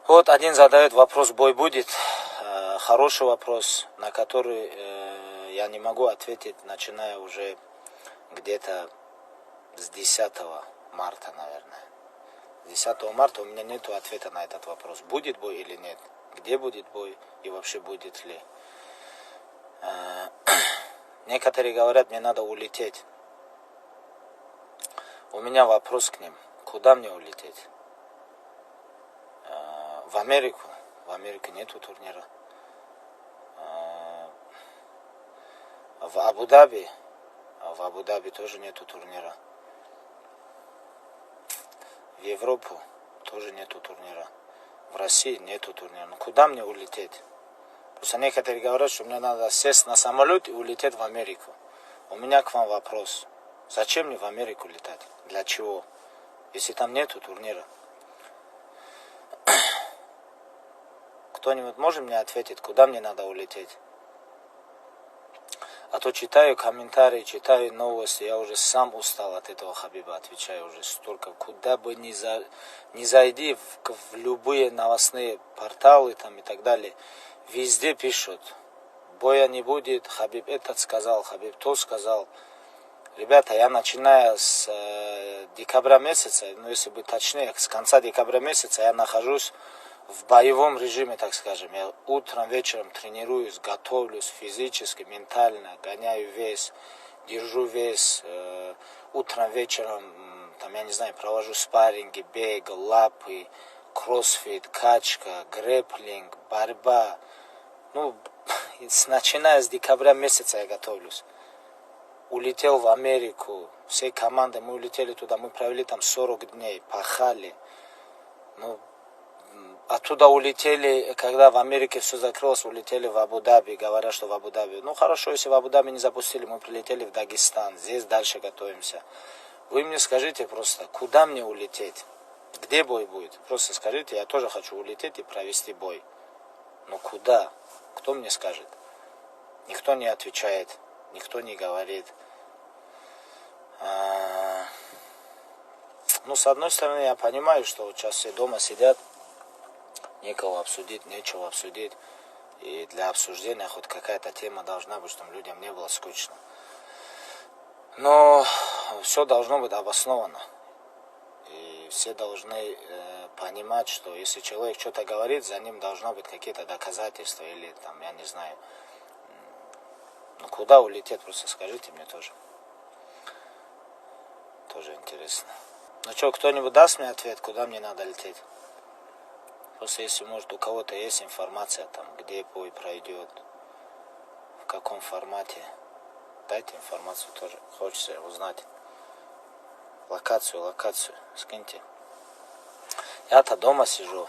Вот один задает вопрос, бой будет. Хороший вопрос, на который я не могу ответить, начиная уже где-то с 10 марта, наверное. С 10 марта у меня нет ответа на этот вопрос. Будет бой или нет? Где будет бой и вообще будет ли? Некоторые говорят, мне надо улететь. У меня вопрос к ним. Куда мне улететь? В Америку. В Америке нету турнира. В Абу-Даби. В Абу-Даби тоже нету турнира. В Европу тоже нету турнира. В России нету турнира. Ну куда мне улететь? Просто некоторые говорят, что мне надо сесть на самолет и улететь в Америку. У меня к вам вопрос. Зачем мне в Америку летать? Для чего? Если там нету турнира. Кто-нибудь может мне ответить, куда мне надо улететь? А то читаю комментарии, читаю новости, я уже сам устал от этого Хабиба, отвечаю уже столько. Куда бы ни зайди, в любые новостные порталы там и так далее, везде пишут. Боя не будет, Хабиб этот сказал, Хабиб то сказал. Ребята, я начиная с декабря месяца, ну если быть точнее, с конца декабря месяца я нахожусь в боевом режиме, так скажем. Я утром, вечером тренируюсь, готовлюсь физически, ментально, гоняю вес, держу вес. Утром, вечером, там, я не знаю, провожу спарринги, бег, лапы, кроссфит, качка, грэпплинг, борьба. Ну, начиная с декабря месяца я готовлюсь. Улетел в Америку, всей командой мы улетели туда, мы провели там 40 дней, пахали. Ну, оттуда улетели, когда в Америке все закрылось, улетели в Абу-Даби, говорят, что в Абу-Даби. Ну хорошо, если в Абу-Даби не запустили, мы прилетели в Дагестан, здесь дальше готовимся. Вы мне скажите просто, куда мне улететь? Где бой будет? Просто скажите, я тоже хочу улететь и провести бой. Но куда? Кто мне скажет? Никто не отвечает, никто не говорит. Ну, с одной стороны, я понимаю, что сейчас все дома сидят, некого обсудить, нечего обсудить. И для обсуждения хоть какая-то тема должна быть, чтобы людям не было скучно. Но все должно быть обосновано. И все должны понимать, что если человек что-то говорит, за ним должно быть какие-то доказательства или там, я не знаю. Ну, куда улететь, просто скажите мне тоже. Тоже интересно. Ну что, кто-нибудь даст мне ответ, куда мне надо лететь? Просто если, может, у кого-то есть информация, там, где бой пройдет, в каком формате, дайте информацию тоже. Хочется узнать. Локацию, скиньте. Я-то дома сижу,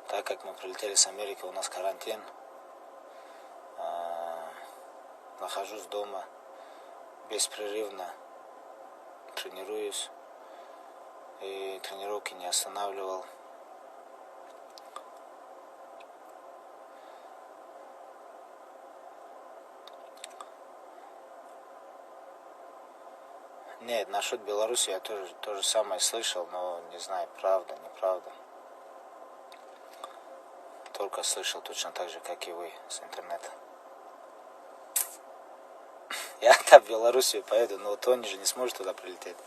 так как мы прилетели с Америки, у нас карантин. Нахожусь дома, беспрерывно тренируюсь. И тренировки не останавливал. Нет, насчет Беларуси я то же самое слышал, но не знаю, правда, неправда. Только слышал точно так же, как и вы, с интернета. Я-то в Белоруссию поеду, но Тони же не сможет туда прилететь.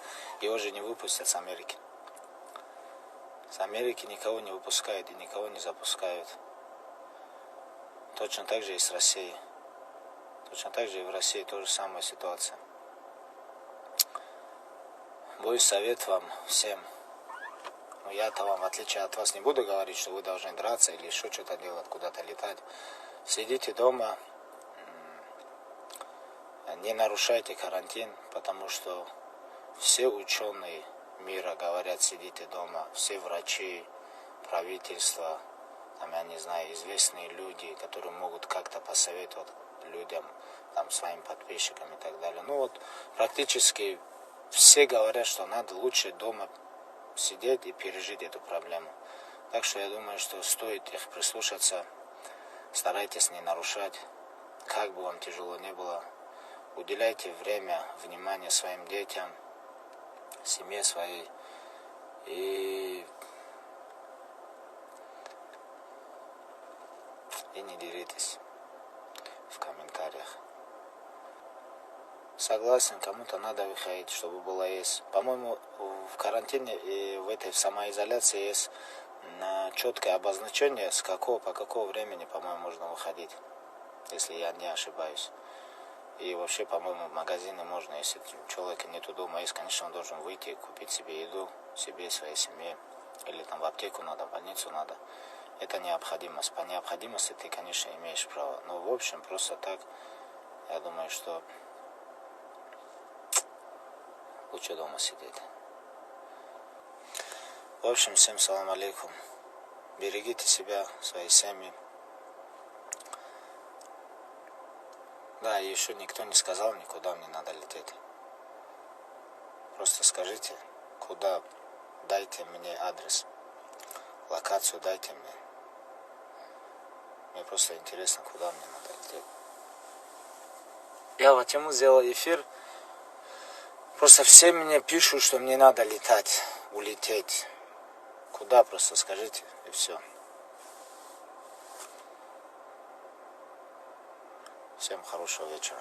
Его же не выпустят с Америки. С Америки никого не выпускают и никого не запускают. Точно так же и с Россией. Точно так же и в России тоже самая ситуация. Мой совет вам всем. Но я-то вам, в отличие от вас, не буду говорить, что вы должны драться или еще что-то делать, куда-то летать. Сидите дома, не нарушайте карантин, потому что все ученые мира говорят, сидите дома. Все врачи, правительство, там, я не знаю, известные люди, которые могут как-то посоветовать людям, там, своим подписчикам и так далее. Ну вот, практически все говорят, что надо лучше дома сидеть и пережить эту проблему. Так что я думаю, что стоит их прислушаться, старайтесь не нарушать, как бы вам тяжело не было. Уделяйте время, внимание своим детям, семье своей. И и не деритесь в комментариях. Согласен, кому-то надо выходить, чтобы было есть. По-моему, в карантине и в этой самоизоляции есть четкое обозначение, по какому времени, по-моему, можно выходить, если я не ошибаюсь. И вообще, по-моему, в магазины можно, если человека нету дома, есть, конечно, он должен выйти, купить себе еду, себе и своей семье. Или там в аптеку надо, в больницу надо. Это необходимость. По необходимости ты, конечно, имеешь право. Но, в общем, просто так, я думаю, что лучше дома сидеть. В общем, всем салам алейкум. Берегите себя, свои семьи. Да, и еще никто не сказал, никуда мне надо лететь. Просто скажите, куда, дайте мне адрес, локацию дайте мне. Мне просто интересно, куда мне надо лететь. Я вот ему сделал эфир. Просто все мне пишут, что мне надо летать, улететь. Куда, просто скажите, и все. Всем хорошего вечера.